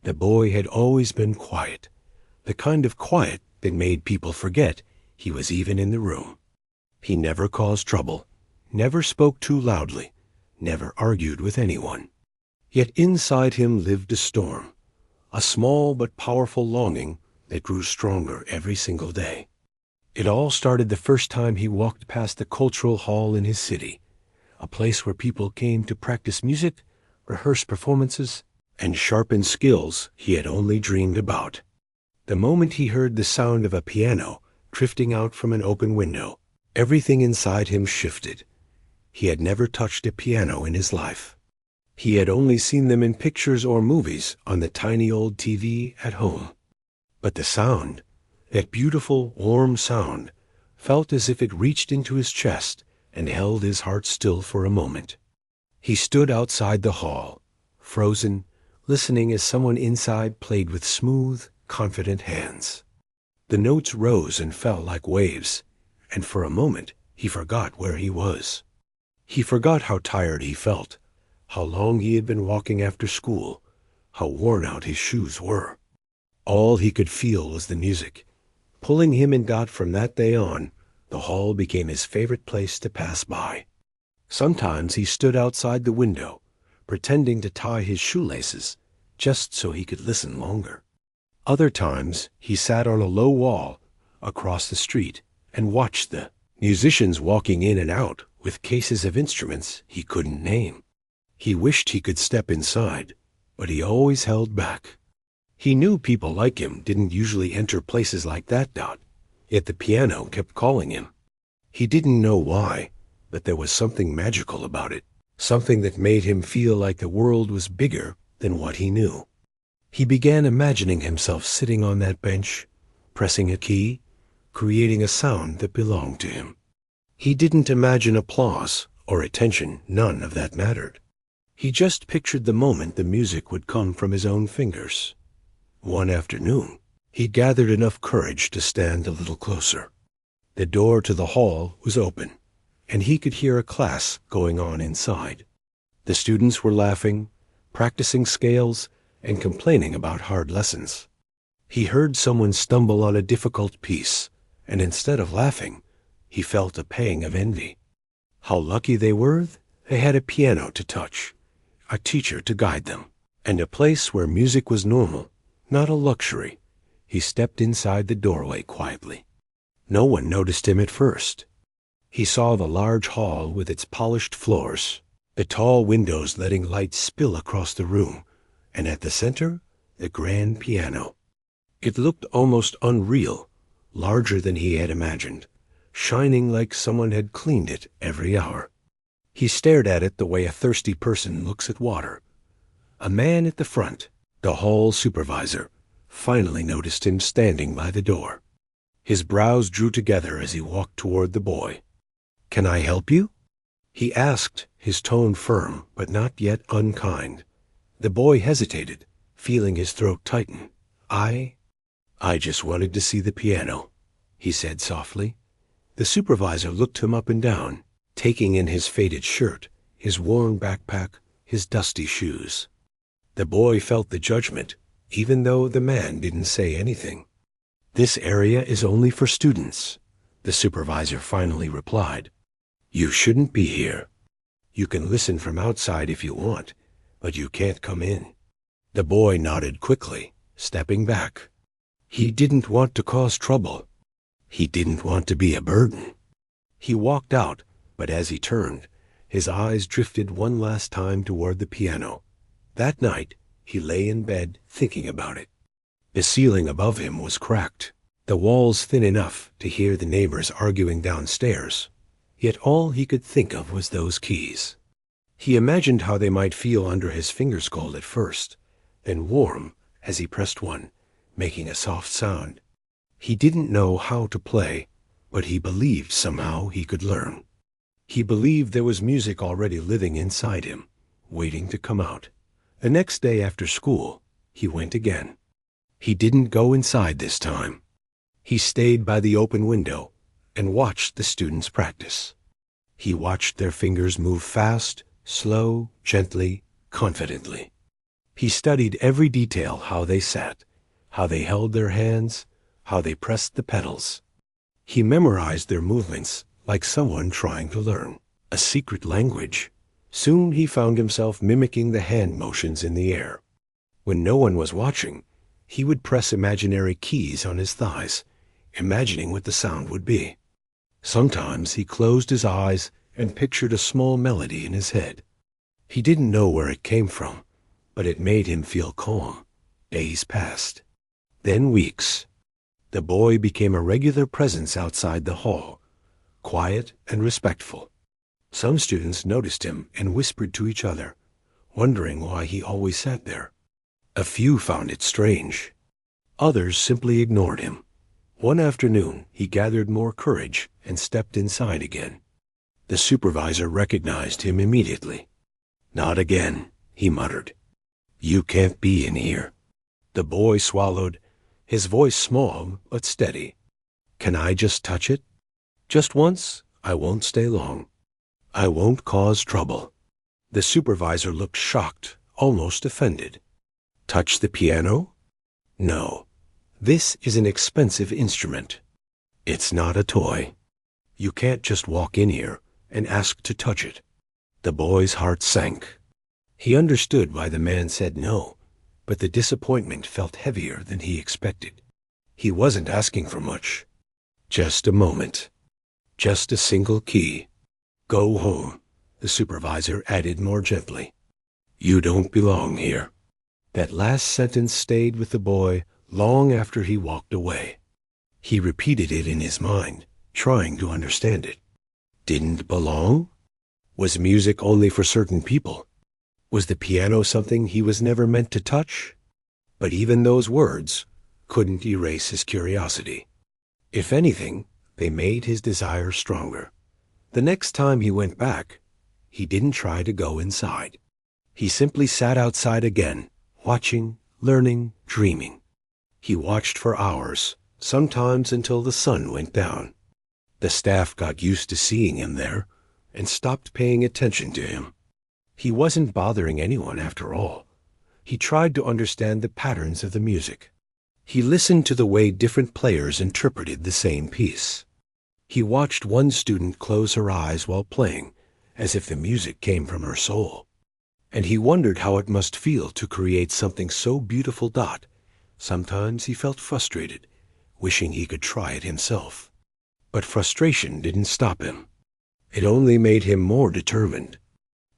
The boy had always been quiet, the kind of quiet that made people forget he was even in the room. He never caused trouble, never spoke too loudly, never argued with anyone. Yet inside him lived a storm, a small but powerful longing that grew stronger every single day. It all started the first time he walked past the cultural hall in his city, a place where people came to practice music, rehearse performances, and sharpen skills he had only dreamed about. The moment he heard the sound of a piano drifting out from an open window, everything inside him shifted. He had never touched a piano in his life. He had only seen them in pictures or movies on the tiny old TV at home. But the sound, that beautiful, warm sound, felt as if it reached into his chest and held his heart still for a moment. He stood outside the hall, frozen, listening as someone inside played with smooth, confident hands. The notes rose and fell like waves, and for a moment he forgot where he was. He forgot how tired he felt, how long he had been walking after school, how worn out his shoes were. All he could feel was the music. Pulling him and Dot from that day on, the hall became his favorite place to pass by. Sometimes he stood outside the window, pretending to tie his shoelaces, just so he could listen longer. Other times he sat on a low wall across the street and watched the musicians walking in and out with cases of instruments he couldn't name. He wished he could step inside, but he always held back. He knew people like him didn't usually enter places like that, Dot, yet the piano kept calling him. He didn't know why, but there was something magical about it, something that made him feel like the world was bigger than what he knew. He began imagining himself sitting on that bench, pressing a key, creating a sound that belonged to him. He didn't imagine applause or attention, none of that mattered. He just pictured the moment the music would come from his own fingers. One afternoon, he gathered enough courage to stand a little closer. The door to the hall was open, and he could hear a class going on inside. The students were laughing, practicing scales, and complaining about hard lessons. He heard someone stumble on a difficult piece, and instead of laughing, he felt a pang of envy. How lucky they were! They had a piano to touch, a teacher to guide them, and a place where music was normal, not a luxury. He stepped inside the doorway quietly. No one noticed him at first. He saw the large hall with its polished floors, the tall windows letting light spill across the room, and at the center, the grand piano. It looked almost unreal, larger than he had imagined, shining like someone had cleaned it every hour. He stared at it the way a thirsty person looks at water. A man at the front, the hall supervisor, finally noticed him standing by the door. His brows drew together as he walked toward the boy. "Can I help you?" he asked, his tone firm but not yet unkind. The boy hesitated, feeling his throat tighten. I just wanted to see the piano," he said softly. The supervisor looked him up and down, taking in his faded shirt, his worn backpack, his dusty shoes. The boy felt the judgment, even though the man didn't say anything. "This area is only for students," the supervisor finally replied. "You shouldn't be here. You can listen from outside if you want, but you can't come in." The boy nodded quickly, stepping back. He didn't want to cause trouble. He didn't want to be a burden. He walked out, but as he turned, his eyes drifted one last time toward the piano. That night, he lay in bed thinking about it. The ceiling above him was cracked, the walls thin enough to hear the neighbors arguing downstairs. Yet all he could think of was those keys. He imagined how they might feel under his fingers cold at first, then warm as he pressed one, making a soft sound. He didn't know how to play, but he believed somehow he could learn. He believed there was music already living inside him, waiting to come out. The next day after school, he went again. He didn't go inside this time. He stayed by the open window and watched the students practice. He watched their fingers move fast, slow, gently, confidently. He studied every detail, how they sat, how they held their hands, how they pressed the pedals. He memorized their movements like someone trying to learn a secret language. Soon he found himself mimicking the hand motions in the air. When no one was watching, he would press imaginary keys on his thighs, imagining what the sound would be. Sometimes he closed his eyes and pictured a small melody in his head. He didn't know where it came from, but it made him feel calm. Days passed. Then weeks. The boy became a regular presence outside the hall, quiet and respectful. Some students noticed him and whispered to each other, wondering why he always sat there. A few found it strange. Others simply ignored him. One afternoon, he gathered more courage and stepped inside again. The supervisor recognized him immediately. "Not again," he muttered. "You can't be in here." The boy swallowed, his voice small but steady. "Can I just touch it? Just once? I won't stay long. I won't cause trouble." The supervisor looked shocked, almost offended. "Touch the piano? No. This is an expensive instrument. It's not a toy. You can't just walk in here and ask to touch it." The boy's heart sank. He understood why the man said no, but the disappointment felt heavier than he expected. He wasn't asking for much. Just a moment. Just a single key. "Go home," the supervisor added more gently. "You don't belong here." That last sentence stayed with the boy long after he walked away. He repeated it in his mind, trying to understand it. Didn't belong? Was music only for certain people? Was the piano something he was never meant to touch? But even those words couldn't erase his curiosity. If anything, they made his desire stronger. The next time he went back, he didn't try to go inside. He simply sat outside again, watching, learning, dreaming. He watched for hours, sometimes until the sun went down. The staff got used to seeing him there and stopped paying attention to him. He wasn't bothering anyone after all. He tried to understand the patterns of the music. He listened to the way different players interpreted the same piece. He watched one student close her eyes while playing, as if the music came from her soul. And he wondered how it must feel to create something so beautiful. Sometimes he felt frustrated, wishing he could try it himself. But frustration didn't stop him. It only made him more determined.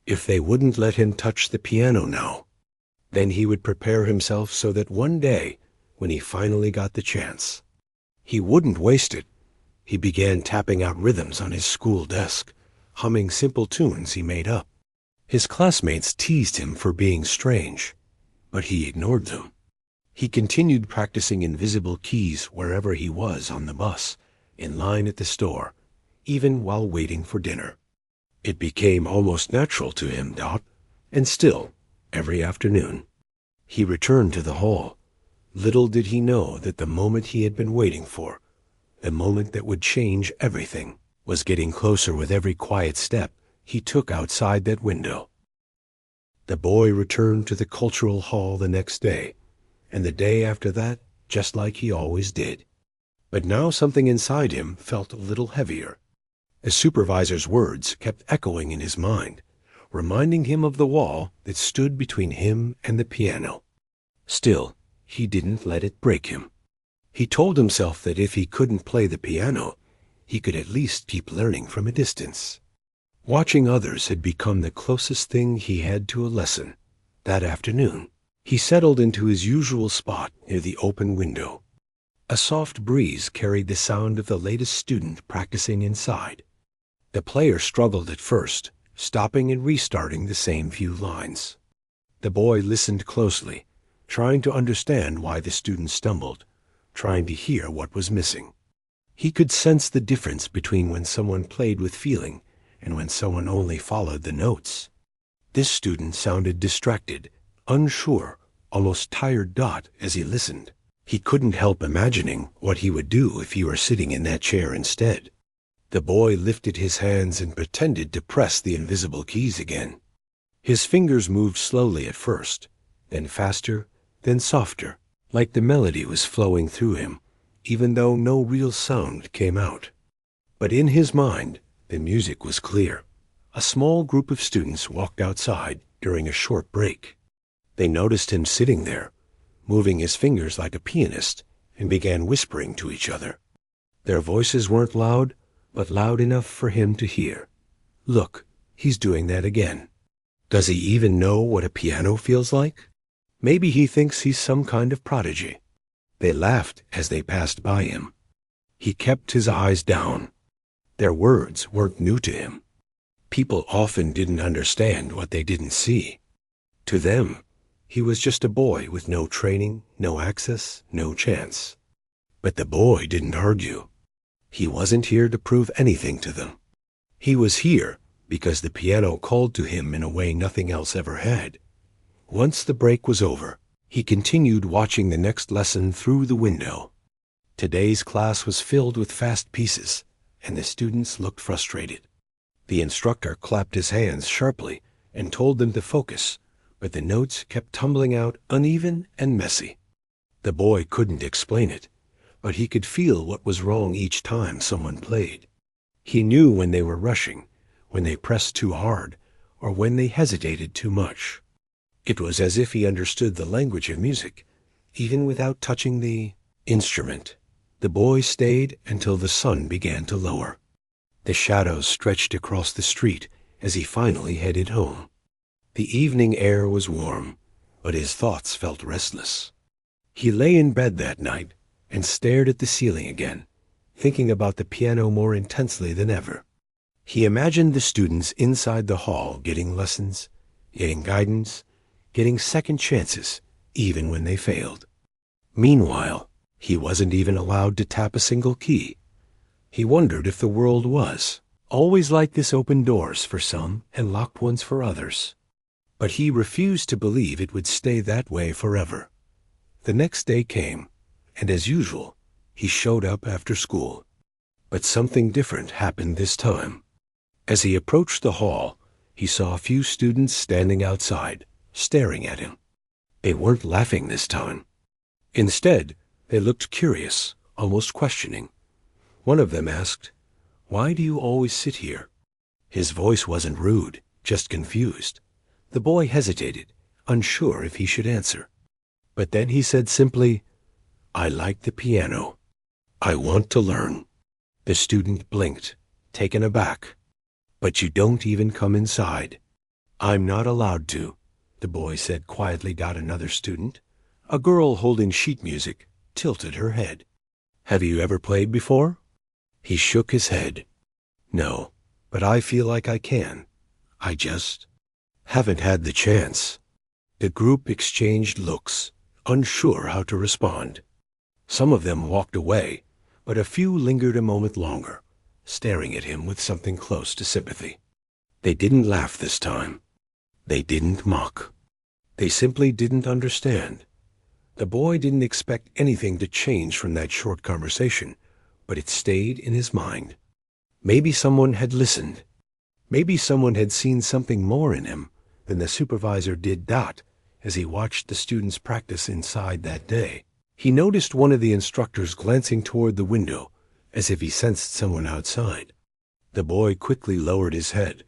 If they wouldn't let him touch the piano now, then he would prepare himself so that one day, when he finally got the chance, he wouldn't waste it. He began tapping out rhythms on his school desk, humming simple tunes he made up. His classmates teased him for being strange, but he ignored them. He continued practicing invisible keys wherever he was, on the bus, in line at the store, even while waiting for dinner. It became almost natural to him, and still, every afternoon, he returned to the hall. Little did he know that the moment he had been waiting for, the moment that would change everything, was getting closer with every quiet step he took outside that window. The boy returned to the cultural hall the next day, and the day after that, just like he always did. But now something inside him felt a little heavier. The supervisor's words kept echoing in his mind, reminding him of the wall that stood between him and the piano. Still, he didn't let it break him. He told himself that if he couldn't play the piano, he could at least keep learning from a distance. Watching others had become the closest thing he had to a lesson. That afternoon, he settled into his usual spot near the open window. A soft breeze carried the sound of the latest student practicing inside. The player struggled at first, stopping and restarting the same few lines. The boy listened closely, trying to understand why the student stumbled, trying to hear what was missing. He could sense the difference between when someone played with feeling and when someone only followed the notes. This student sounded distracted, unsure, almost tired. As he listened, he couldn't help imagining what he would do if he were sitting in that chair instead. The boy lifted his hands and pretended to press the invisible keys again. His fingers moved slowly at first, then faster, then softer, like the melody was flowing through him, even though no real sound came out. But in his mind, the music was clear. A small group of students walked outside during a short break. They noticed him sitting there, moving his fingers like a pianist, and began whispering to each other. Their voices weren't loud, but loud enough for him to hear. Look, he's doing that again. Does he even know what a piano feels like? Maybe he thinks he's some kind of prodigy. They laughed as they passed by him. He kept his eyes down. Their words weren't new to him. People often didn't understand what they didn't see. To them, he was just a boy with no training, no access, no chance. But the boy didn't argue. He wasn't here to prove anything to them. He was here because the piano called to him in a way nothing else ever had. Once the break was over, he continued watching the next lesson through the window. Today's class was filled with fast pieces, and the students looked frustrated. The instructor clapped his hands sharply and told them to focus, but the notes kept tumbling out uneven and messy. The boy couldn't explain it, but he could feel what was wrong each time someone played. He knew when they were rushing, when they pressed too hard, or when they hesitated too much. It was as if he understood the language of music, even without touching the instrument. The boy stayed until the sun began to lower. The shadows stretched across the street as he finally headed home. The evening air was warm, but his thoughts felt restless. He lay in bed that night and stared at the ceiling again, thinking about the piano more intensely than ever. He imagined the students inside the hall getting lessons, getting guidance, getting second chances, even when they failed. Meanwhile, he wasn't even allowed to tap a single key. He wondered if the world was always like this: open doors for some and locked ones for others. But he refused to believe it would stay that way forever. The next day came, and as usual, he showed up after school. But something different happened this time. As he approached the hall, he saw a few students standing outside, staring at him. They weren't laughing this time. Instead, they looked curious, almost questioning. One of them asked, "Why do you always sit here?" His voice wasn't rude, just confused. The boy hesitated, unsure if he should answer. But then he said simply, "I like the piano. I want to learn." The student blinked, taken aback. "But you don't even come inside." "I'm not allowed to," the boy said quietly. Another student, a girl holding sheet music, tilted her head. "Have you ever played before?" He shook his head. "No, but I feel like I can. I just haven't had the chance." The group exchanged looks, unsure how to respond. Some of them walked away, but a few lingered a moment longer, staring at him with something close to sympathy. They didn't laugh this time. They didn't mock. They simply didn't understand. The boy didn't expect anything to change from that short conversation, but it stayed in his mind. Maybe someone had listened. Maybe someone had seen something more in him than the supervisor did. As he watched the students practice inside that day, he noticed one of the instructors glancing toward the window, as if he sensed someone outside. The boy quickly lowered his head,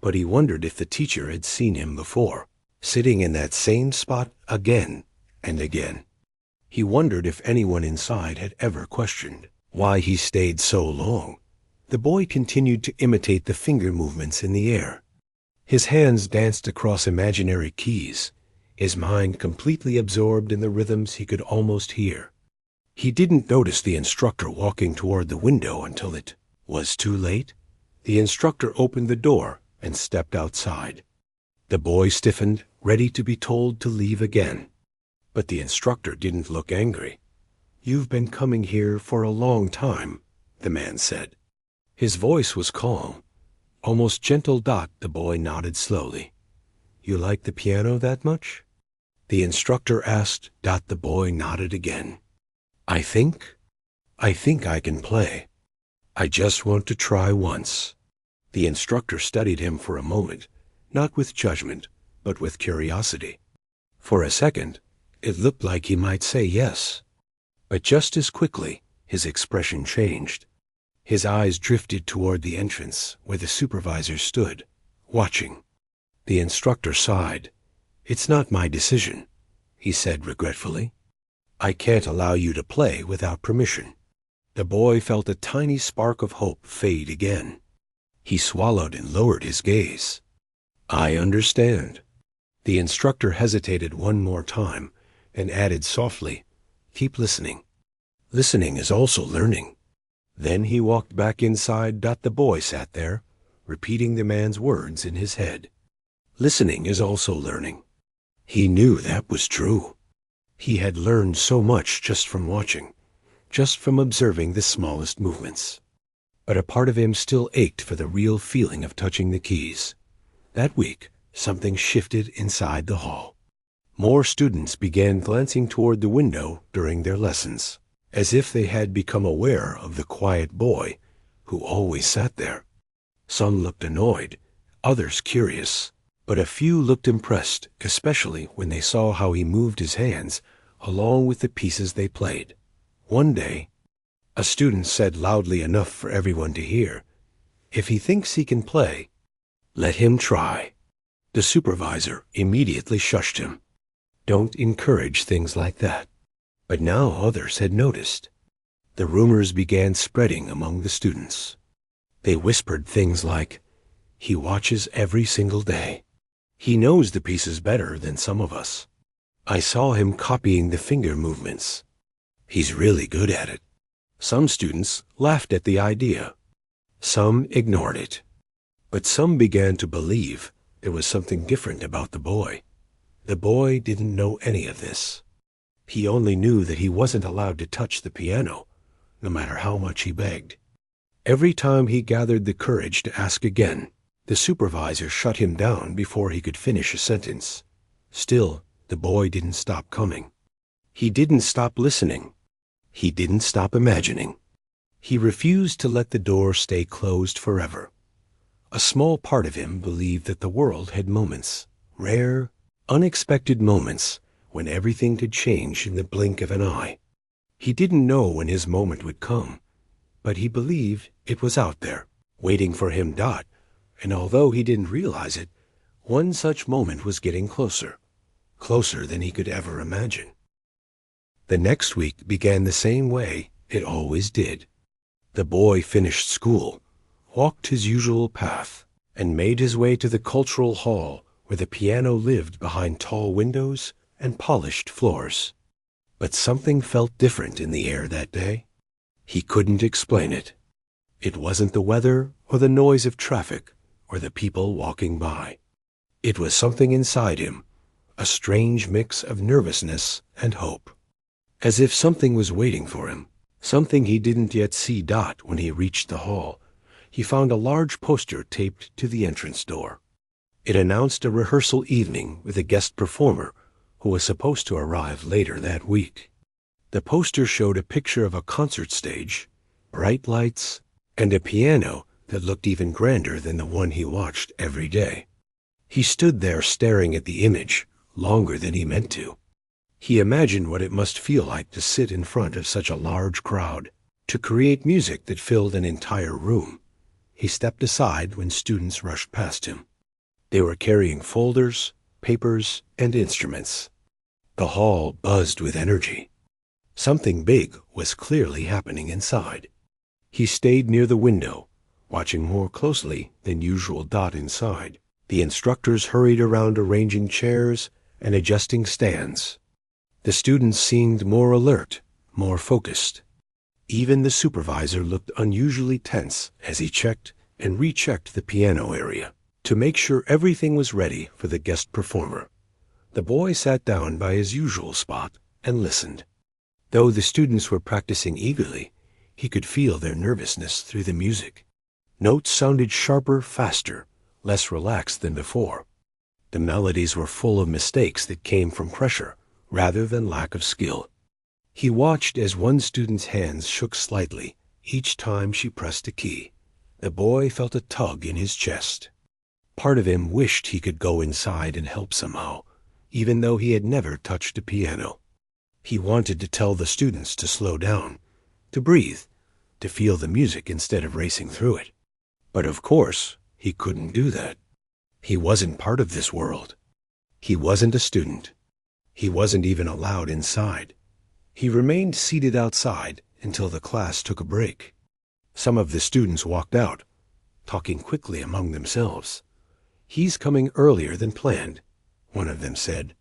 but he wondered if the teacher had seen him before, sitting in that same spot again and again. He wondered if anyone inside had ever questioned why he stayed so long. The boy continued to imitate the finger movements in the air. His hands danced across imaginary keys, his mind completely absorbed in the rhythms he could almost hear. He didn't notice the instructor walking toward the window until it was too late. The instructor opened the door and stepped outside. The boy stiffened, ready to be told to leave again. But the instructor didn't look angry. "You've been coming here for a long time," the man said. His voice was calm, almost gentle. The boy nodded slowly. "You like the piano that much?" the instructor asked. The boy nodded again. I think I can play. I just want to try once." The instructor studied him for a moment, not with judgment, but with curiosity. For a second, it looked like he might say yes. But just as quickly, his expression changed. His eyes drifted toward the entrance where the supervisor stood, watching. The instructor sighed. "It's not my decision," he said regretfully. "I can't allow you to play without permission." The boy felt a tiny spark of hope fade again. He swallowed and lowered his gaze. "I understand." The instructor hesitated one more time and added softly, "Keep listening. Listening is also learning." Then he walked back inside. The boy sat there, repeating the man's words in his head. Listening is also learning. He knew that was true. He had learned so much just from watching, just from observing the smallest movements. But a part of him still ached for the real feeling of touching the keys. That week, something shifted inside the hall. More students began glancing toward the window during their lessons, as if they had become aware of the quiet boy who always sat there. Some looked annoyed, others curious, but a few looked impressed, especially when they saw how he moved his hands along with the pieces they played. One day, a student said loudly enough for everyone to hear, "If he thinks he can play, let him try." The supervisor immediately shushed him. "Don't encourage things like that." But now others had noticed. The rumors began spreading among the students. They whispered things like, "He watches every single day. He knows the pieces better than some of us. I saw him copying the finger movements. He's really good at it." Some students laughed at the idea. Some ignored it. But some began to believe there was something different about the boy. The boy didn't know any of this. He only knew that he wasn't allowed to touch the piano, no matter how much he begged. Every time he gathered the courage to ask again, the supervisor shut him down before he could finish a sentence. Still, the boy didn't stop coming. He didn't stop listening. He didn't stop imagining. He refused to let the door stay closed forever. A small part of him believed that the world had moments, rare, unexpected moments, when everything could change in the blink of an eye. He didn't know when his moment would come, but he believed it was out there, waiting for him. And although he didn't realize it, one such moment was getting closer, closer than he could ever imagine. The next week began the same way it always did. The boy finished school, walked his usual path, and made his way to the cultural hall where the piano lived behind tall windows and polished floors. But something felt different in the air that day. He couldn't explain it. It wasn't the weather or the noise of traffic or the people walking by. It was something inside him, a strange mix of nervousness and hope. As if something was waiting for him, something he didn't yet see. When he reached the hall, he found a large poster taped to the entrance door. It announced a rehearsal evening with a guest performer who was supposed to arrive later that week. The poster showed a picture of a concert stage, bright lights, and a piano that looked even grander than the one he watched every day. He stood there staring at the image longer than he meant to. He imagined what it must feel like to sit in front of such a large crowd, to create music that filled an entire room. He stepped aside when students rushed past him. They were carrying folders, papers, and instruments. The hall buzzed with energy. Something big was clearly happening inside. He stayed near the window, watching more closely than usual. Inside, the instructors hurried around arranging chairs and adjusting stands. The students seemed more alert, more focused. Even the supervisor looked unusually tense as he checked and rechecked the piano area to make sure everything was ready for the guest performer. The boy sat down by his usual spot and listened. Though the students were practicing eagerly, he could feel their nervousness through the music. Notes sounded sharper, faster, less relaxed than before. The melodies were full of mistakes that came from pressure rather than lack of skill. He watched as one student's hands shook slightly each time she pressed a key. The boy felt a tug in his chest. Part of him wished he could go inside and help somehow, even though he had never touched a piano. He wanted to tell the students to slow down, to breathe, to feel the music instead of racing through it. But of course, he couldn't do that. He wasn't part of this world. He wasn't a student. He wasn't even allowed inside. He remained seated outside until the class took a break. Some of the students walked out, talking quickly among themselves. "He's coming earlier than planned," one of them said.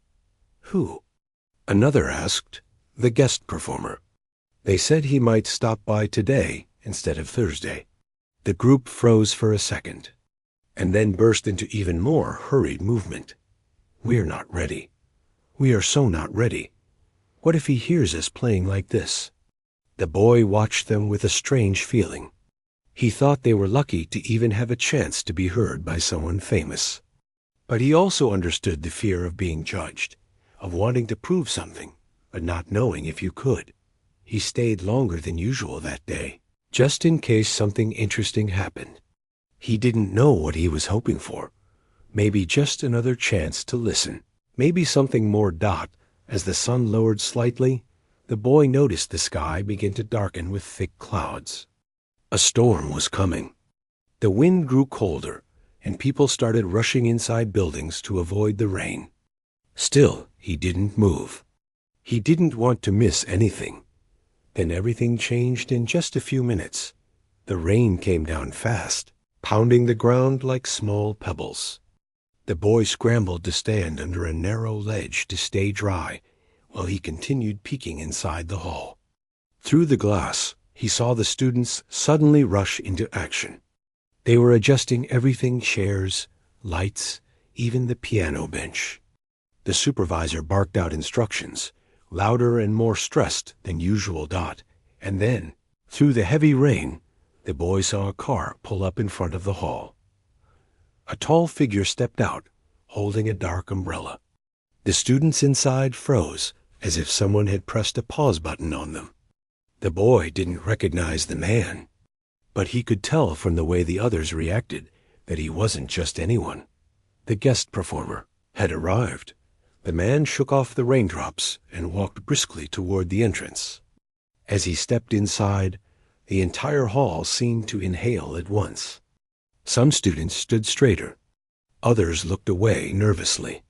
"Who?" Another asked. "The guest performer. They said he might stop by today instead of Thursday." The group froze for a second, and then burst into even more hurried movement. "We're not ready. We are so not ready. What if he hears us playing like this?" The boy watched them with a strange feeling. He thought they were lucky to even have a chance to be heard by someone famous. But he also understood the fear of being judged, of wanting to prove something, but not knowing if you could. He stayed longer than usual that day, just in case something interesting happened. He didn't know what he was hoping for. Maybe just another chance to listen. Maybe something more. As the sun lowered slightly, the boy noticed the sky begin to darken with thick clouds. A storm was coming. The wind grew colder, and people started rushing inside buildings to avoid the rain. Still, he didn't move. He didn't want to miss anything. Then everything changed in just a few minutes. The rain came down fast, pounding the ground like small pebbles. The boy scrambled to stand under a narrow ledge to stay dry, while he continued peeking inside the hall. Through the glass, he saw the students suddenly rush into action. They were adjusting everything: chairs, lights, even the piano bench. The supervisor barked out instructions, louder and more stressed than usual. And then, through the heavy rain, the boy saw a car pull up in front of the hall. A tall figure stepped out, holding a dark umbrella. The students inside froze, as if someone had pressed a pause button on them. The boy didn't recognize the man, but he could tell from the way the others reacted that he wasn't just anyone. The guest performer had arrived. The man shook off the raindrops and walked briskly toward the entrance. As he stepped inside, the entire hall seemed to inhale at once. Some students stood straighter. Others looked away nervously.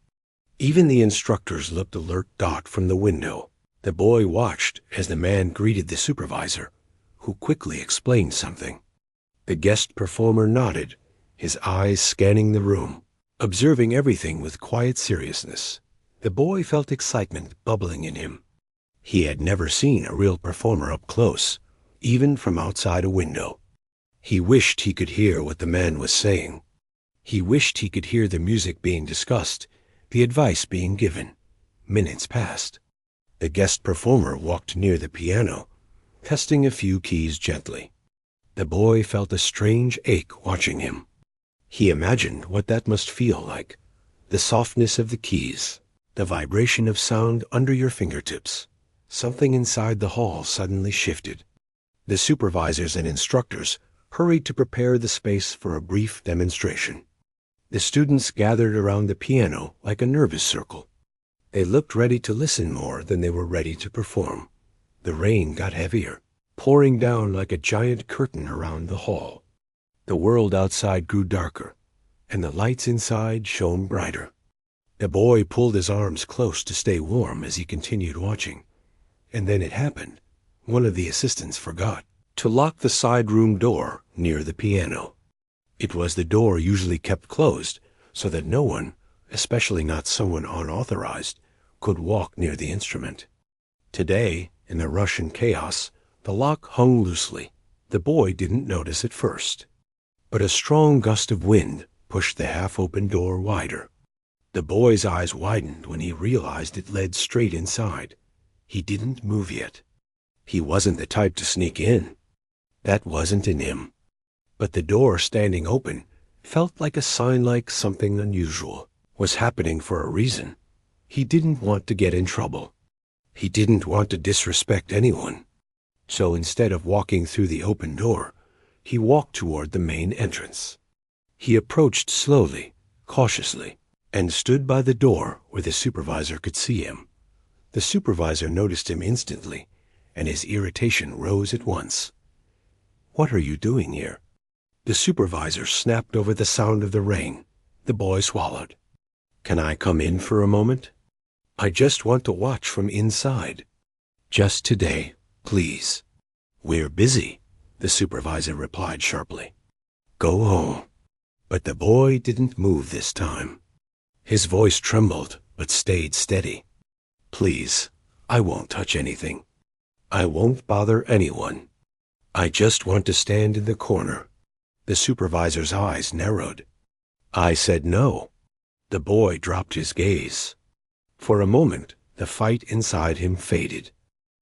Even the instructors looked alert. From the window, the boy watched as the man greeted the supervisor, who quickly explained something. The guest performer nodded, his eyes scanning the room, observing everything with quiet seriousness. The boy felt excitement bubbling in him. He had never seen a real performer up close, even from outside a window. He wished he could hear what the man was saying. He wished he could hear the music being discussed, the advice being given. Minutes passed. The guest performer walked near the piano, testing a few keys gently. The boy felt a strange ache watching him. He imagined what that must feel like, the softness of the keys, the vibration of sound under your fingertips. Something inside the hall suddenly shifted. The supervisors and instructors hurried to prepare the space for a brief demonstration. The students gathered around the piano like a nervous circle. They looked ready to listen more than they were ready to perform. The rain got heavier, pouring down like a giant curtain around the hall. The world outside grew darker, and the lights inside shone brighter. The boy pulled his arms close to stay warm as he continued watching. And then it happened. One of the assistants forgot to lock the side room door near the piano. It was the door usually kept closed so that no one, especially not someone unauthorized, could walk near the instrument. Today, in the rush and chaos, the lock hung loosely. The boy didn't notice at first. But a strong gust of wind pushed the half-open door wider. The boy's eyes widened when he realized it led straight inside. He didn't move yet. He wasn't the type to sneak in. That wasn't in him. But the door standing open felt like a sign, like something unusual was happening for a reason. He didn't want to get in trouble. He didn't want to disrespect anyone. So instead of walking through the open door, he walked toward the main entrance. He approached slowly, cautiously, and stood by the door where the supervisor could see him. The supervisor noticed him instantly, and his irritation rose at once. "What are you doing here?" The supervisor snapped over the sound of the rain. The boy swallowed. "Can I come in for a moment? I just want to watch from inside. Just today, please." "We're busy," the supervisor replied sharply. "Go home." But the boy didn't move this time. His voice trembled, but stayed steady. "Please, I won't touch anything. I won't bother anyone. I just want to stand in the corner." The supervisor's eyes narrowed. "I said no." The boy dropped his gaze. For a moment, the fight inside him faded.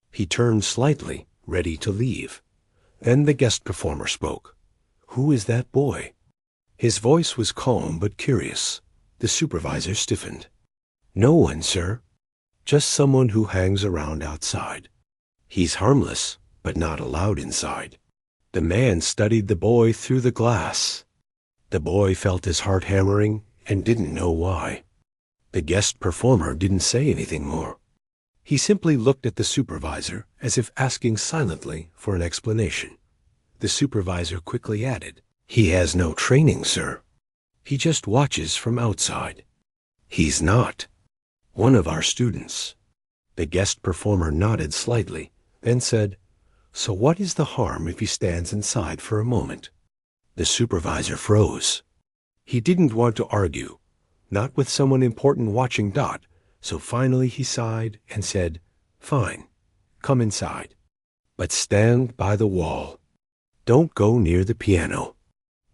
He turned slightly, ready to leave. Then the guest performer spoke. "Who is that boy?" His voice was calm but curious. The supervisor stiffened. "No one, sir. Just someone who hangs around outside. He's harmless, but not allowed inside." The man studied the boy through the glass. The boy felt his heart hammering and didn't know why. The guest performer didn't say anything more. He simply looked at the supervisor as if asking silently for an explanation. The supervisor quickly added, "He has no training, sir. He just watches from outside." "He's not one of our students." The guest performer nodded slightly, then said, "So what is the harm if he stands inside for a moment?" The supervisor froze. He didn't want to argue, not with someone important watching Dot, so finally he sighed and said, "Fine, come inside. But stand by the wall. Don't go near the piano."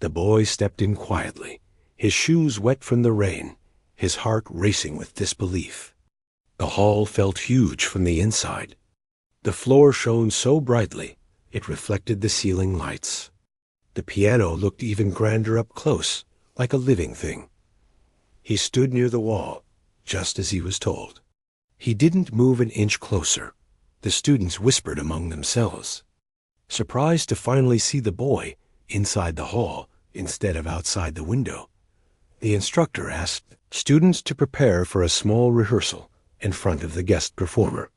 The boy stepped in quietly, his shoes wet from the rain, his heart racing with disbelief. The hall felt huge from the inside. The floor shone so brightly, it reflected the ceiling lights. The piano looked even grander up close, like a living thing. He stood near the wall, just as he was told. He didn't move an inch closer. The students whispered among themselves. Surprised to finally see the boy inside the hall instead of outside the window, the instructor asked students to prepare for a small rehearsal in front of the guest performer.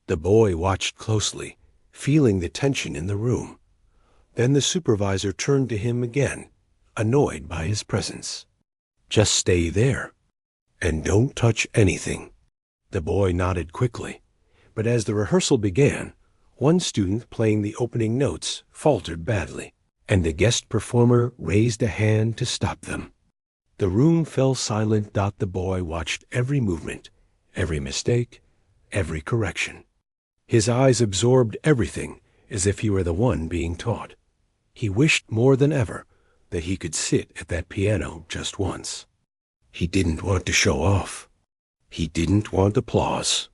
The boy watched closely, feeling the tension in the room. Then the supervisor turned to him again, annoyed by his presence. "Just stay there, and don't touch anything." The boy nodded quickly, but as the rehearsal began, one student playing the opening notes faltered badly, and the guest performer raised a hand to stop them. The room fell silent. The boy watched every movement, every mistake, every correction. His eyes absorbed everything as if he were the one being taught. He wished more than ever that he could sit at that piano just once. He didn't want to show off. He didn't want applause.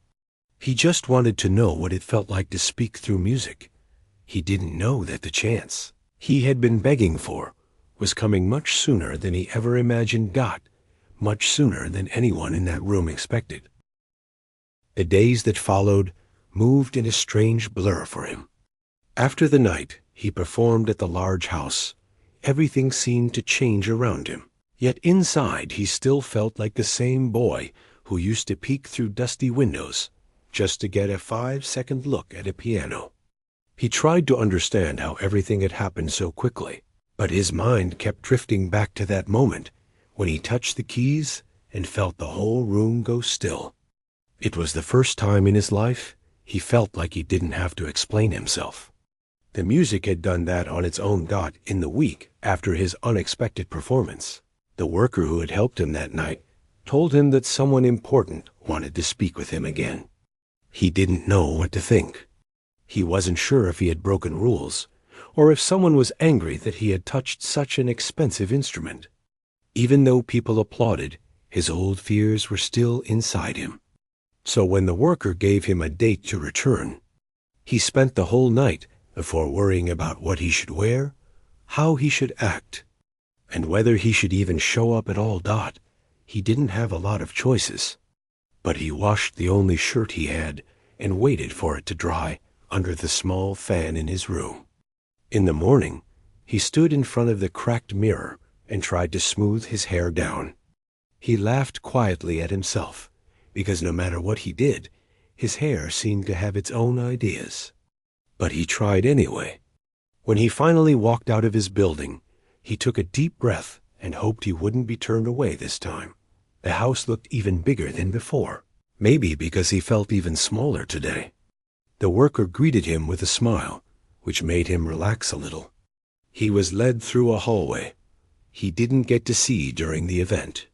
He just wanted to know what it felt like to speak through music. He didn't know that the chance he had been begging for was coming much sooner than he ever imagined got, much sooner than anyone in that room expected. The days that followed moved in a strange blur for him. After the night he performed at the large house, everything seemed to change around him. Yet inside he still felt like the same boy who used to peek through dusty windows just to get a 5-second look at a piano. He tried to understand how everything had happened so quickly, but his mind kept drifting back to that moment when he touched the keys and felt the whole room go still. It was the first time in his life he felt like he didn't have to explain himself. The music had done that on its own. In the week after his unexpected performance, the worker who had helped him that night told him that someone important wanted to speak with him again. He didn't know what to think. He wasn't sure if he had broken rules, or if someone was angry that he had touched such an expensive instrument. Even though people applauded, his old fears were still inside him. So when the worker gave him a date to return, he spent the whole night before worrying about what he should wear, how he should act, and whether he should even show up at all. He didn't have a lot of choices, but he washed the only shirt he had and waited for it to dry under the small fan in his room. In the morning, he stood in front of the cracked mirror and tried to smooth his hair down. He laughed quietly at himself, because no matter what he did, his hair seemed to have its own ideas. But he tried anyway. When he finally walked out of his building, he took a deep breath and hoped he wouldn't be turned away this time. The house looked even bigger than before, maybe because he felt even smaller today. The worker greeted him with a smile, which made him relax a little. He was led through a hallway he didn't get to see during the event.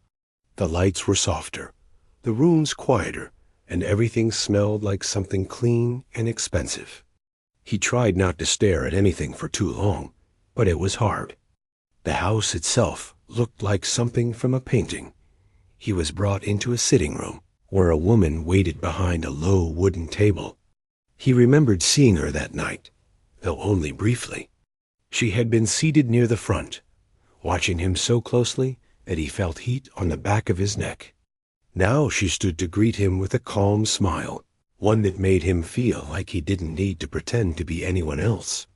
The lights were softer, the rooms quieter, and everything smelled like something clean and expensive. He tried not to stare at anything for too long, but it was hard. The house itself looked like something from a painting. He was brought into a sitting room, where a woman waited behind a low wooden table. He remembered seeing her that night, though only briefly. She had been seated near the front, watching him so closely that he felt heat on the back of his neck. Now she stood to greet him with a calm smile, one that made him feel like he didn't need to pretend to be anyone else.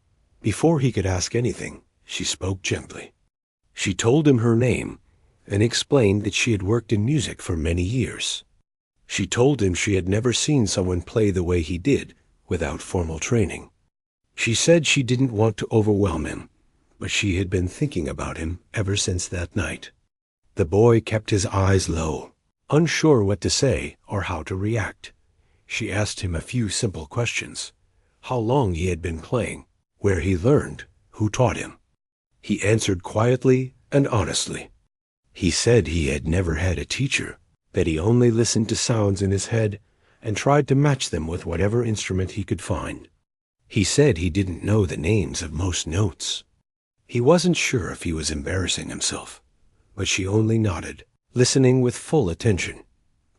Before he could ask anything, she spoke gently. She told him her name and explained that she had worked in music for many years. She told him she had never seen someone play the way he did without formal training. She said she didn't want to overwhelm him, but she had been thinking about him ever since that night. The boy kept his eyes low, unsure what to say or how to react. She asked him a few simple questions: how long he had been playing, where he learned, who taught him. He answered quietly and honestly. He said he had never had a teacher, that he only listened to sounds in his head and tried to match them with whatever instrument he could find. He said he didn't know the names of most notes. He wasn't sure if he was embarrassing himself, but she only nodded, listening with full attention.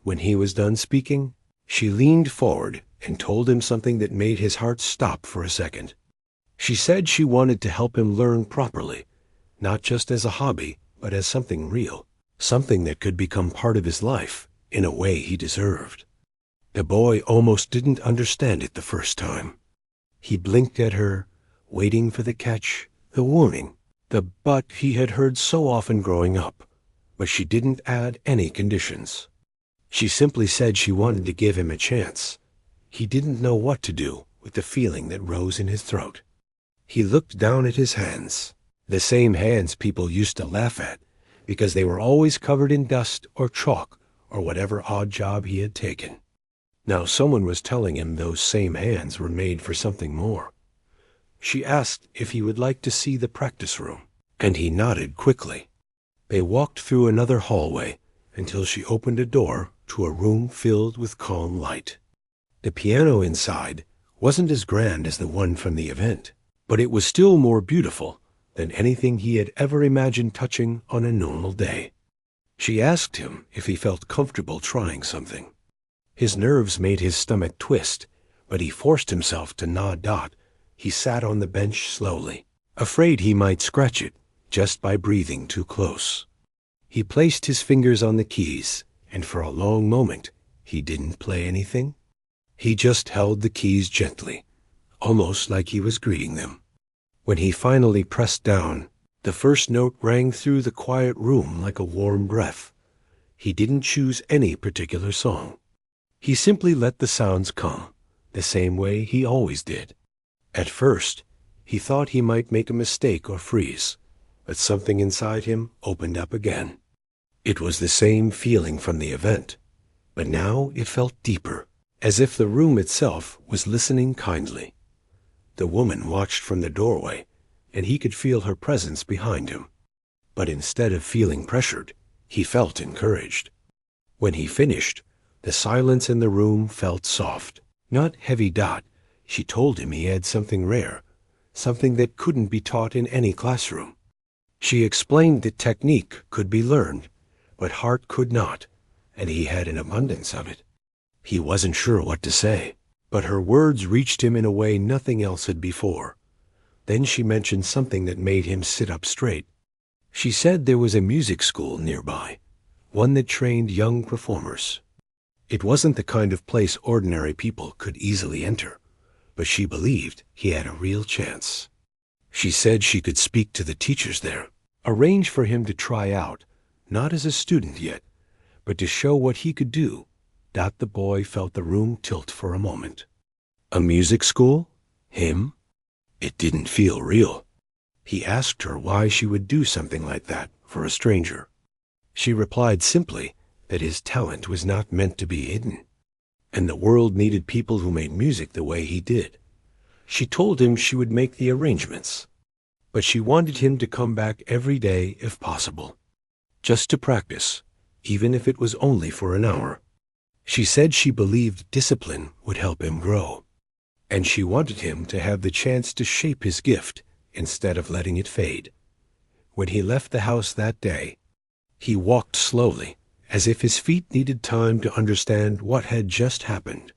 When he was done speaking, she leaned forward and told him something that made his heart stop for a second. She said she wanted to help him learn properly, not just as a hobby, but as something real, something that could become part of his life in a way he deserved. The boy almost didn't understand it the first time. He blinked at her, waiting for the catch, the warning, the but he had heard so often growing up, but she didn't add any conditions. She simply said she wanted to give him a chance. He didn't know what to do with the feeling that rose in his throat. He looked down at his hands, the same hands people used to laugh at, because they were always covered in dust or chalk or whatever odd job he had taken. Now someone was telling him those same hands were made for something more. She asked if he would like to see the practice room, and he nodded quickly. They walked through another hallway until she opened a door to a room filled with calm light. The piano inside wasn't as grand as the one from the event, but it was still more beautiful than anything he had ever imagined touching on a normal day. She asked him if he felt comfortable trying something. His nerves made his stomach twist, but he forced himself to nod. He sat on the bench slowly, afraid he might scratch it just by breathing too close. He placed his fingers on the keys, and for a long moment he didn't play anything. He just held the keys gently, almost like he was greeting them. When he finally pressed down, the first note rang through the quiet room like a warm breath. He didn't choose any particular song. He simply let the sounds come, the same way he always did. At first, he thought he might make a mistake or freeze, but something inside him opened up again. It was the same feeling from the event, but now it felt deeper, as if the room itself was listening kindly. The woman watched from the doorway, and he could feel her presence behind him. But instead of feeling pressured, he felt encouraged. When he finished, the silence in the room felt soft, not heavy. She told him he had something rare, something that couldn't be taught in any classroom. She explained that technique could be learned, but heart could not, and he had an abundance of it. He wasn't sure what to say, but her words reached him in a way nothing else had before. Then she mentioned something that made him sit up straight. She said there was a music school nearby, one that trained young performers. It wasn't the kind of place ordinary people could easily enter, but she believed he had a real chance. She said she could speak to the teachers there, arrange for him to try out, not as a student yet, But to show what he could do, the boy felt the room tilt for a moment. A music school? Him? It didn't feel real. He asked her why she would do something like that for a stranger. She replied simply that his talent was not meant to be hidden, and the world needed people who made music the way he did. She told him she would make the arrangements, but she wanted him to come back every day if possible, just to practice, even if it was only for an hour. She said she believed discipline would help him grow, and she wanted him to have the chance to shape his gift instead of letting it fade. When he left the house that day, he walked slowly, as if his feet needed time to understand what had just happened.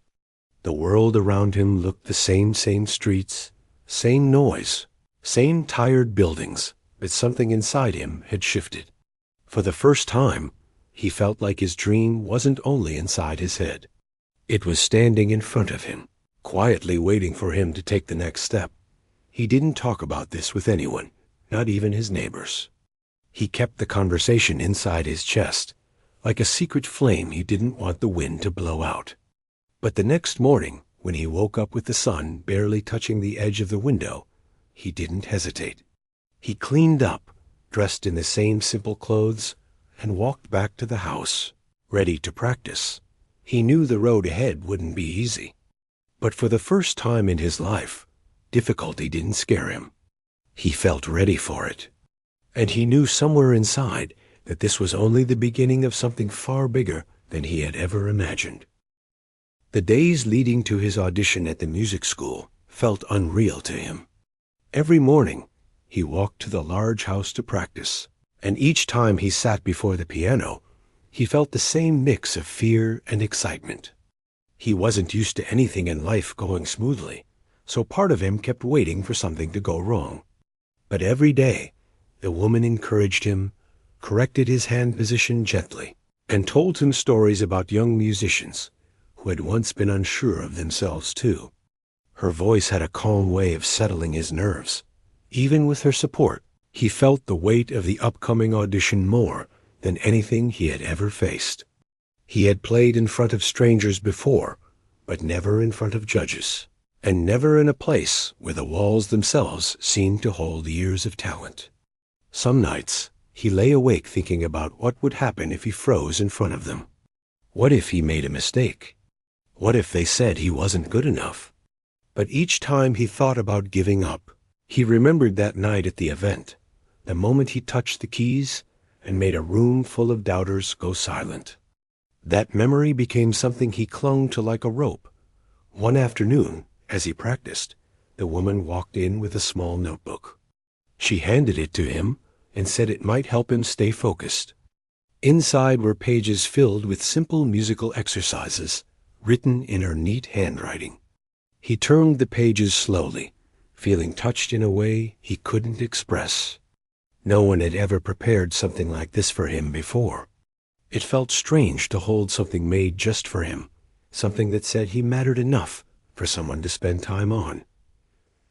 The world around him looked the same streets, same noise, same tired buildings, but something inside him had shifted. For the first time, he felt like his dream wasn't only inside his head. It was standing in front of him, quietly waiting for him to take the next step. He didn't talk about this with anyone, not even his neighbors. He kept the conversation inside his chest, like a secret flame he didn't want the wind to blow out. But the next morning, when he woke up with the sun barely touching the edge of the window, he didn't hesitate. He cleaned up, dressed in the same simple clothes, and walked back to the house, ready to practice. He knew the road ahead wouldn't be easy. But for the first time in his life, difficulty didn't scare him. He felt ready for it. And he knew somewhere inside that this was only the beginning of something far bigger than he had ever imagined. The days leading to his audition at the music school felt unreal to him. Every morning, he walked to the large house to practice, and each time he sat before the piano, he felt the same mix of fear and excitement. He wasn't used to anything in life going smoothly, so part of him kept waiting for something to go wrong. But every day, the woman encouraged him, corrected his hand position gently, and told him stories about young musicians who had once been unsure of themselves too. Her voice had a calm way of settling his nerves. Even with her support, he felt the weight of the upcoming audition more than anything he had ever faced. He had played in front of strangers before, but never in front of judges, and never in a place where the walls themselves seemed to hold years of talent. Some nights, he lay awake thinking about what would happen if he froze in front of them. What if he made a mistake? What if they said he wasn't good enough? But each time he thought about giving up, he remembered that night at the event, the moment he touched the keys and made a room full of doubters go silent. That memory became something he clung to like a rope. One afternoon, as he practiced, the woman walked in with a small notebook. She handed it to him and said it might help him stay focused. Inside were pages filled with simple musical exercises, written in her neat handwriting. He turned the pages slowly, feeling touched in a way he couldn't express. No one had ever prepared something like this for him before. It felt strange to hold something made just for him, something that said he mattered enough for someone to spend time on.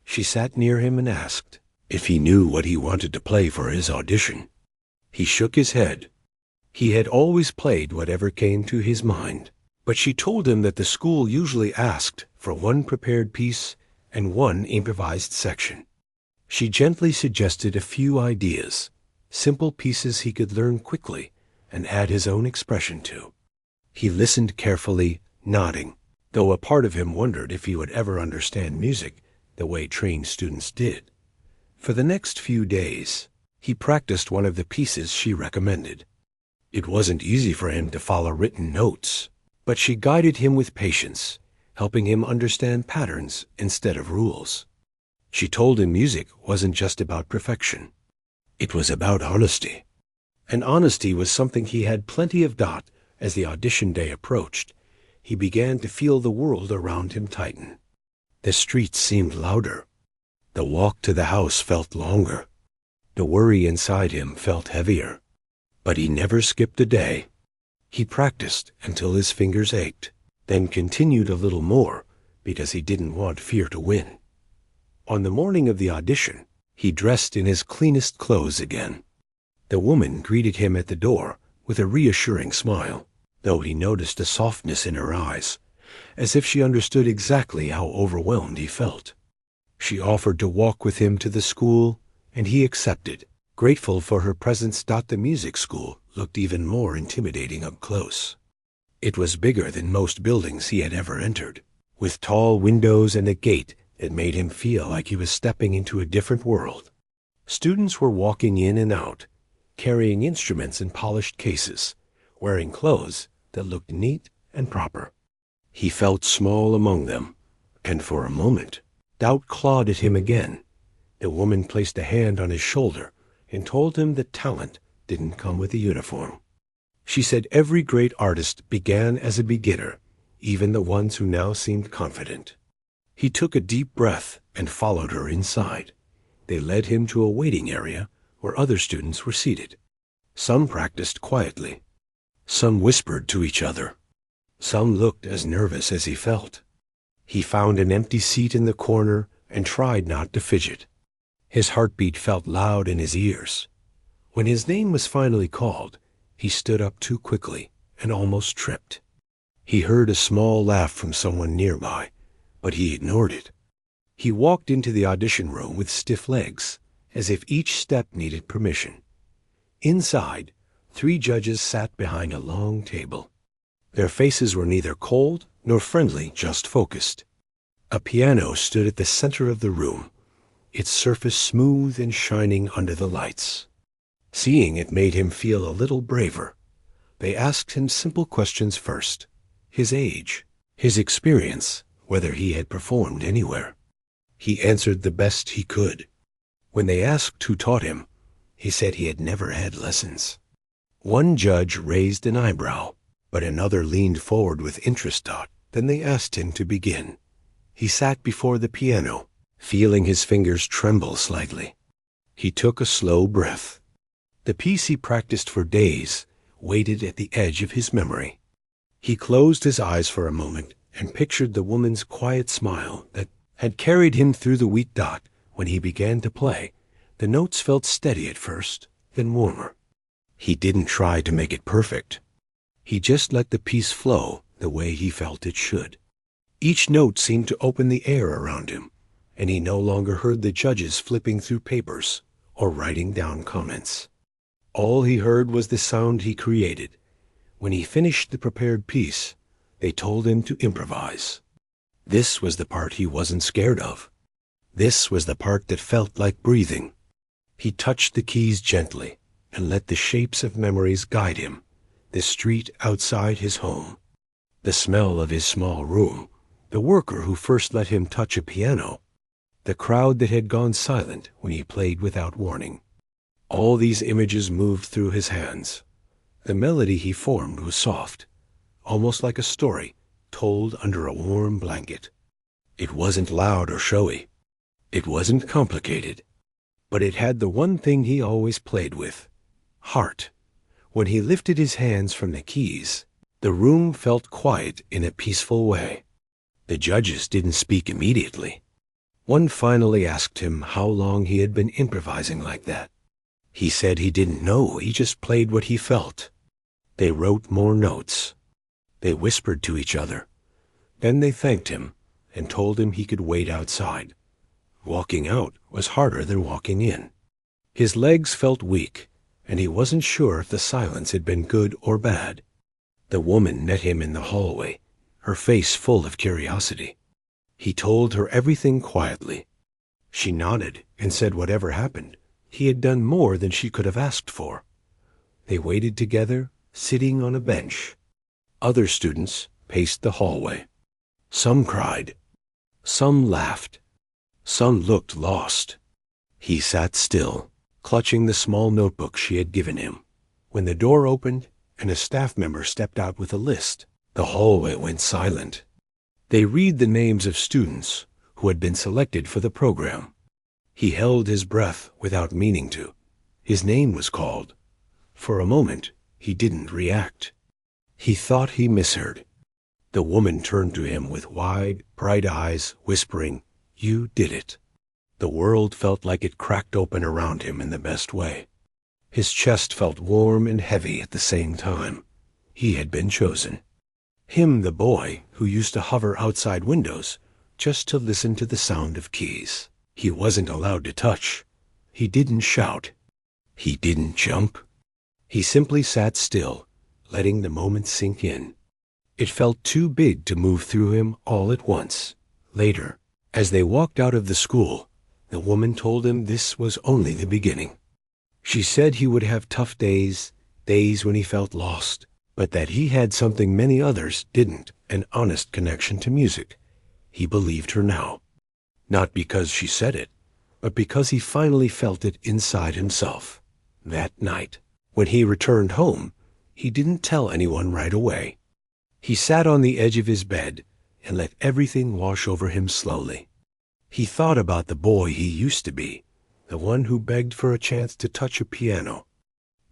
She sat near him and asked if he knew what he wanted to play for his audition. He shook his head. He had always played whatever came to his mind. But she told him that the school usually asked for one prepared piece and one improvised section. She gently suggested a few ideas, simple pieces he could learn quickly and add his own expression to. He listened carefully, nodding, though a part of him wondered if he would ever understand music the way trained students did. For the next few days, he practiced one of the pieces she recommended. It wasn't easy for him to follow written notes, but she guided him with patience, helping him understand patterns instead of rules. She told him music wasn't just about perfection. It was about honesty. And honesty was something he had plenty of. As the audition day approached, he began to feel the world around him tighten. The streets seemed louder. The walk to the house felt longer. The worry inside him felt heavier. But he never skipped a day. He practiced until his fingers ached, then continued a little more because he didn't want fear to win. On the morning of the audition, he dressed in his cleanest clothes again. The woman greeted him at the door with a reassuring smile. though he noticed a softness in her eyes, as if she understood exactly how overwhelmed he felt. She offered to walk with him to the school, and he accepted, grateful for her presence. The music school looked even more intimidating up close. It was bigger than most buildings he had ever entered, with tall windows and a gate that made him feel like he was stepping into a different world. Students were walking in and out, carrying instruments in polished cases, wearing clothes that looked neat and proper. He felt small among them, and for a moment, doubt clawed at him again. The woman placed a hand on his shoulder and told him that talent didn't come with a uniform. She said every great artist began as a beginner, even the ones who now seemed confident. He took a deep breath and followed her inside. They led him to a waiting area where other students were seated. Some practiced quietly. Some whispered to each other. Some looked as nervous as he felt. He found an empty seat in the corner and tried not to fidget. His heartbeat felt loud in his ears. When his name was finally called, he stood up too quickly and almost tripped. He heard a small laugh from someone nearby, but he ignored it. He walked into the audition room with stiff legs, as if each step needed permission. Inside, 3 judges sat behind a long table. Their faces were neither cold nor friendly, just focused. A piano stood at the center of the room, its surface smooth and shining under the lights. Seeing it made him feel a little braver. They asked him simple questions first: his age, his experience, whether he had performed anywhere. He answered the best he could. When they asked who taught him, he said he had never had lessons. One judge raised an eyebrow, but another leaned forward with interest. Then they asked him to begin. He sat before the piano, feeling his fingers tremble slightly. He took a slow breath. The piece he practiced for days waited at the edge of his memory. He closed his eyes for a moment and pictured the woman's quiet smile that had carried him through the wheat. When he began to play, the notes felt steady at first, then warmer. He didn't try to make it perfect. He just let the piece flow the way he felt it should. Each note seemed to open the air around him, and he no longer heard the judges flipping through papers or writing down comments. All he heard was the sound he created. When he finished the prepared piece, they told him to improvise. This was the part he wasn't scared of. This was the part that felt like breathing. He touched the keys gently and let the shapes of memories guide him. The street outside his home, the smell of his small room, the worker who first let him touch a piano, the crowd that had gone silent when he played without warning. All these images moved through his hands. The melody he formed was soft, almost like a story told under a warm blanket. It wasn't loud or showy. It wasn't complicated. But it had the one thing he always played with: heart. When he lifted his hands from the keys, the room felt quiet in a peaceful way. The judges didn't speak immediately. One finally asked him how long he had been improvising like that. He said he didn't know, he just played what he felt. They wrote more notes. They whispered to each other. Then they thanked him and told him he could wait outside. Walking out was harder than walking in. His legs felt weak, and he wasn't sure if the silence had been good or bad. The woman met him in the hallway, her face full of curiosity. He told her everything quietly. She nodded and said whatever happened, he had done more than she could have asked for. They waited together, sitting on a bench. Other students paced the hallway. Some cried. Some laughed. Some looked lost. He sat still, clutching the small notebook she had given him. When the door opened and a staff member stepped out with a list, the hallway went silent. They read the names of students who had been selected for the program. He held his breath without meaning to. His name was called. For a moment, he didn't react. He thought he misheard. The woman turned to him with wide, bright eyes, whispering, "You did it." The world felt like it cracked open around him in the best way. His chest felt warm and heavy at the same time. He had been chosen. Him, the boy who used to hover outside windows just to listen to the sound of keys. He wasn't allowed to touch. He didn't shout. He didn't jump. He simply sat still, letting the moment sink in. It felt too big to move through him all at once. Later, as they walked out of the school, the woman told him this was only the beginning. She said he would have tough days, days when he felt lost, but that he had something many others didn't, an honest connection to music. He believed her now. Not because she said it, but because he finally felt it inside himself. That night, when he returned home, he didn't tell anyone right away. He sat on the edge of his bed and let everything wash over him slowly. He thought about the boy he used to be, the one who begged for a chance to touch a piano,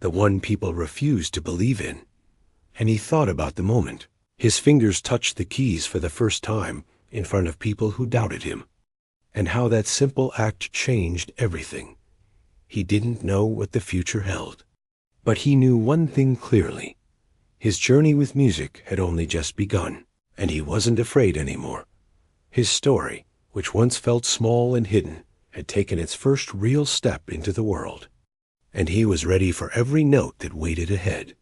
the one people refused to believe in. And he thought about the moment his fingers touched the keys for the first time in front of people who doubted him, and how that simple act changed everything. He didn't know what the future held, but he knew one thing clearly. His journey with music had only just begun, and he wasn't afraid anymore. His story, which once felt small and hidden, had taken its first real step into the world, and he was ready for every note that waited ahead.